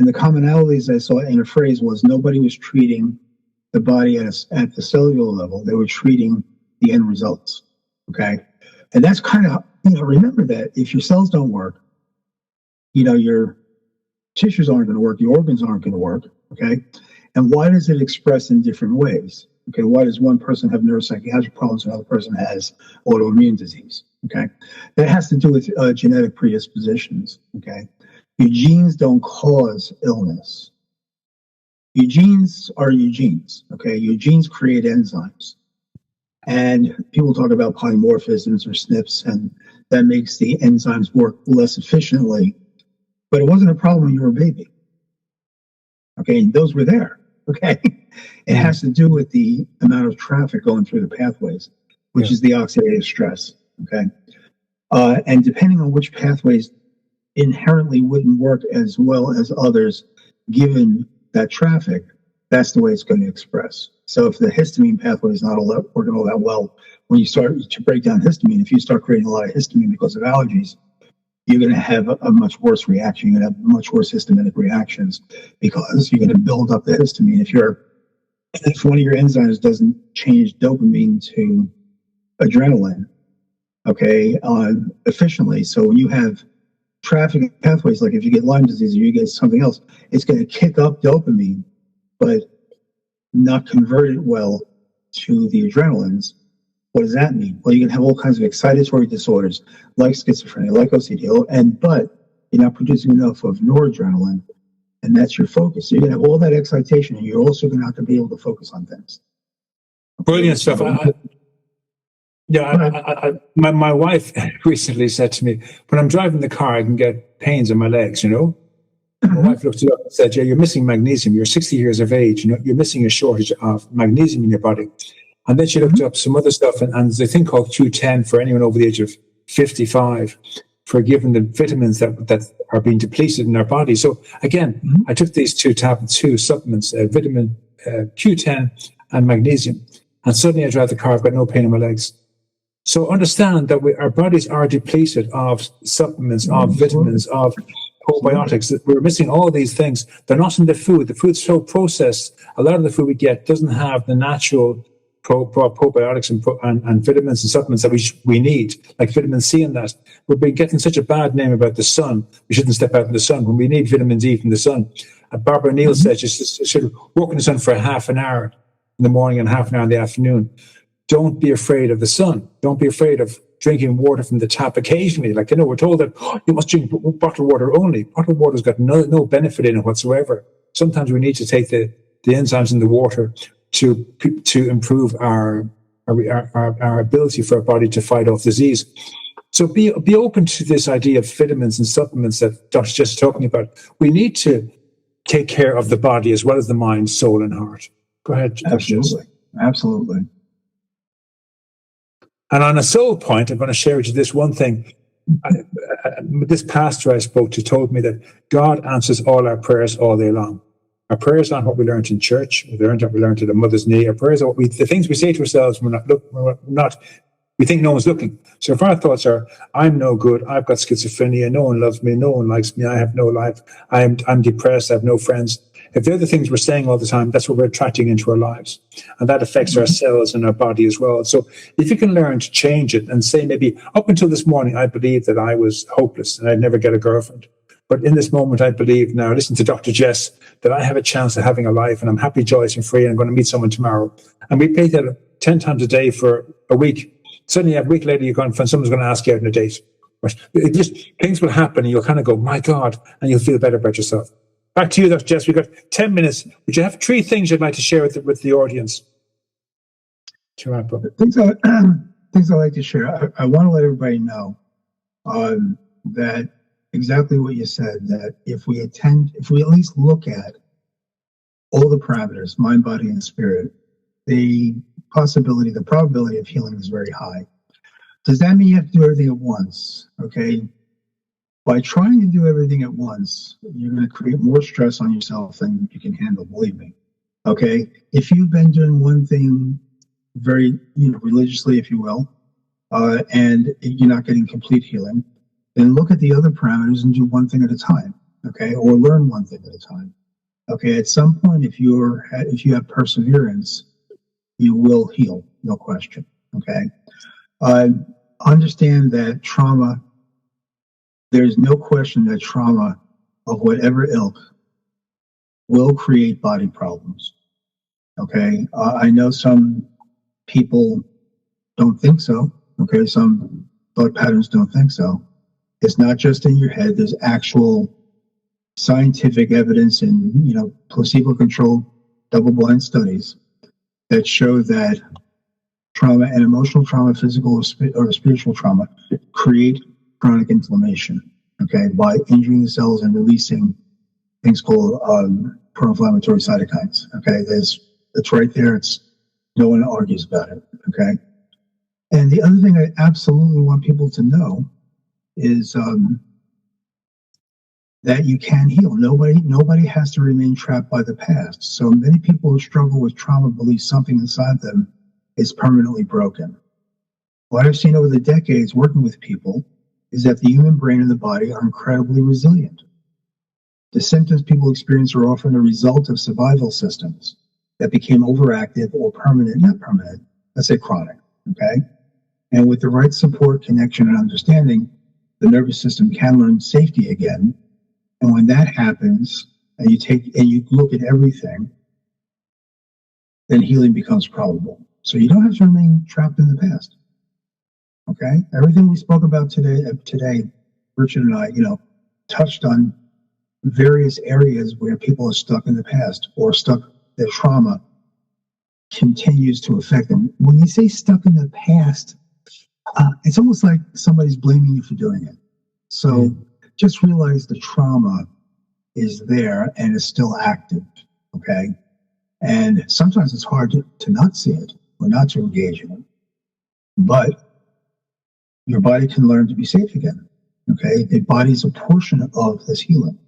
And the commonalities I saw in a phrase was nobody was treating the body at the cellular level. They were treating the end results. Okay. And that's kind of, remember that if your cells don't work, your tissues aren't going to work, your organs aren't going to work. Okay. And why does it express in different ways? Okay. Why does one person have neuropsychiatric problems and another person has autoimmune disease? Okay. That has to do with genetic predispositions. Okay. Your genes don't cause illness. Your genes are your genes. Okay. Your genes create enzymes. And people talk about polymorphisms or SNPs, and that makes the enzymes work less efficiently. But it wasn't a problem when you were a baby. Okay, those were there. Okay, it has to do with the amount of traffic going through the pathways, which is the oxidative stress. Okay, and depending on which pathways inherently wouldn't work as well as others, given that traffic, that's the way it's going to express. So if the histamine pathway is not working all that well, when you start to break down histamine, if you start creating a lot of histamine because of allergies, you're going to have a much worse reaction. You're going to have much worse histaminic reactions because you're going to build up the histamine. If one of your enzymes doesn't change dopamine to adrenaline, okay, efficiently. So when you have traffic pathways, like if you get Lyme disease or you get something else, it's going to kick up dopamine, but not convert it well to the adrenalines. What does that mean? Well, you can have all kinds of excitatory disorders like schizophrenia, like OCD, but you're not producing enough of noradrenaline, and that's your focus. So you're going to have all that excitation, and you're also going to have to be able to focus on things. Brilliant stuff. My wife recently said to me, when I'm driving the car, I can get pains in my legs, My wife looked it up and said, you're missing magnesium. You're 60 years of age. You're missing a shortage of magnesium in your body. And then she looked up some other stuff, and there's a thing called Q10 for anyone over the age of 55 for giving the vitamins that are being depleted in our body. So again, I took these two supplements, vitamin Q10 and magnesium, and suddenly I drive the car, I've got no pain in my legs. So understand that our bodies are depleted of supplements, of vitamins, of probiotics. We're missing all these things. They're not in the food. The food's so processed. A lot of the food we get doesn't have the natural probiotics and vitamins and supplements that we need, like vitamin C and that. We've been getting such a bad name about the sun. We shouldn't step out in the sun when we need vitamin D from the sun. Barbara Neal said just sort of walk in the sun for half an hour in the morning and half an hour in the afternoon. Don't be afraid of the sun. Don't be afraid of drinking water from the tap occasionally. We're told that you must drink bottled water only. Bottled water's got no benefit in it whatsoever. Sometimes we need to take the enzymes in the water to improve our ability for our body to fight off disease. So be open to this idea of vitamins and supplements that Dr. Jess is talking about. We need to take care of the body as well as the mind, soul, and heart. Go ahead, Dr. Jess. Absolutely. And on a soul point, I'm going to share with you this one thing. This pastor I spoke to told me that God answers all our prayers all day long. Our prayers aren't what we learned in church. We learned at the mother's knee. Our prayers are the things we say to ourselves. We think no one's looking. So if our thoughts are, I'm no good, I've got schizophrenia, no one loves me, no one likes me, I have no life, I'm depressed, I have no friends. If they're the things we're saying all the time, that's what we're attracting into our lives. And that affects our cells and our body as well. So if you can learn to change it and say, maybe up until this morning, I believed that I was hopeless and I'd never get a girlfriend. But in this moment, I believe now, listen to Dr. Jess, that I have a chance of having a life and I'm happy, joyous and free and I'm going to meet someone tomorrow. And we play that 10 times a day for a week. Suddenly a week later, someone's going to ask you out on a date. Things will happen and you'll kind of go, my God, and you'll feel better about yourself. Back to you, Dr. Jess. We've got 10 minutes. Would you have 3 things you'd like to share with the audience to wrap up? Things I'd like to share. I want to let everybody know that exactly what you said, that if we at least look at all the parameters, mind, body, and spirit, the probability of healing is very high. Does that mean you have to do everything at once? Okay. By trying to do everything at once, you're going to create more stress on yourself than you can handle, believe me. Okay. If you've been doing one thing very, religiously, if you will, and you're not getting complete healing, then look at the other parameters and do one thing at a time. okay, or learn one thing at a time. Okay, at some point, if you have perseverance, you will heal, no question. Okay, understand that trauma. There's no question that trauma of whatever ilk will create body problems. Okay, I know some people don't think so. Okay, some thought patterns don't think so. It's not just in your head. There's actual scientific evidence and placebo-controlled, double-blind studies that show that trauma and emotional trauma, physical or spiritual trauma, create chronic inflammation. Okay, by injuring the cells and releasing things called pro-inflammatory cytokines. Okay, it's right there. No one argues about it. Okay, and the other thing I absolutely want people to know is that you can heal. Nobody has to remain trapped by the past. So many people who struggle with trauma believe something inside them is permanently broken. What I've seen over the decades working with people is that the human brain and the body are incredibly resilient. The symptoms people experience are often a result of survival systems that became overactive or not permanent, let's say chronic, okay? And with the right support, connection, and understanding, the nervous system can learn safety again. And when that happens, and you look at everything, then healing becomes probable. So you don't have to remain trapped in the past. Okay? Everything we spoke about today, Richard and I, touched on various areas where people are stuck in the past or their trauma continues to affect them. When you say stuck in the past, it's almost like somebody's blaming you for doing it. So just realize the trauma is there and is still active, okay? And sometimes it's hard to not see it or not to engage in it. But your body can learn to be safe again, okay? The body's a portion of this healing.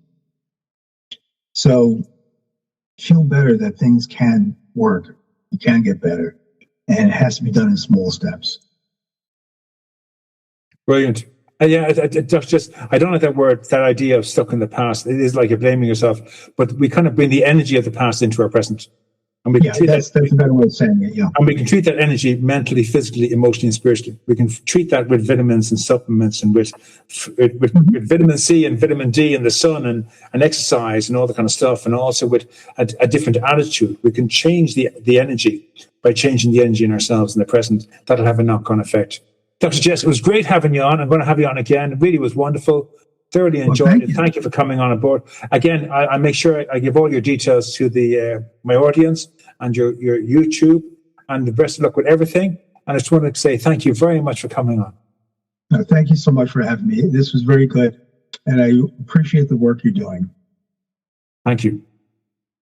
So feel better that things can work. You can get better. And it has to be done in small steps. Brilliant. Yeah, just I don't like that idea of stuck in the past. It is like you're blaming yourself, but we kind of bring the energy of the past into our present. And we can that's a better way of saying it, yeah. And we can treat that energy mentally, physically, emotionally, and spiritually. We can treat that with vitamins and supplements and with vitamin C and vitamin D and the sun and exercise and all that kind of stuff, and also with a different attitude. We can change the energy by changing the energy in ourselves in the present. That'll have a knock-on effect. Dr. Jess, it was great having you on. I'm going to have you on again. It really was wonderful. Thoroughly enjoyed it. Thank you for coming on board. Again, I make sure I give all your details to my audience and your YouTube, and the best of luck with everything. And I just wanted to say thank you very much for coming on. No, thank you so much for having me. This was very good, and I appreciate the work you're doing. Thank you.